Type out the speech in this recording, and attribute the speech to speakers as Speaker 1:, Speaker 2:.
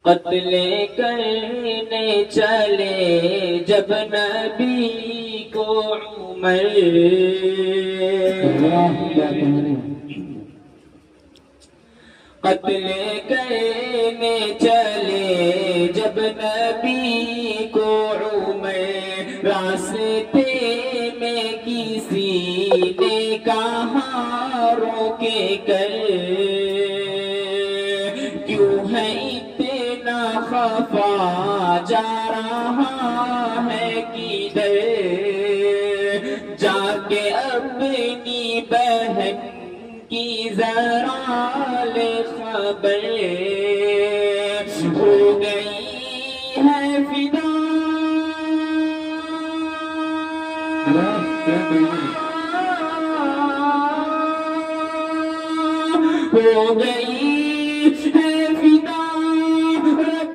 Speaker 1: قتل کرنے چلے جب نبی کو عمر، قتل کرنے چلے جب نبی کو عمر، راستے میں کسی نے کہا روکے کر، کیوں ہے اتنا خفا جا رہا ہے کدھر، جا کے اپنی بہن کی ذرا لے خبر، ہو گئی ہے فدا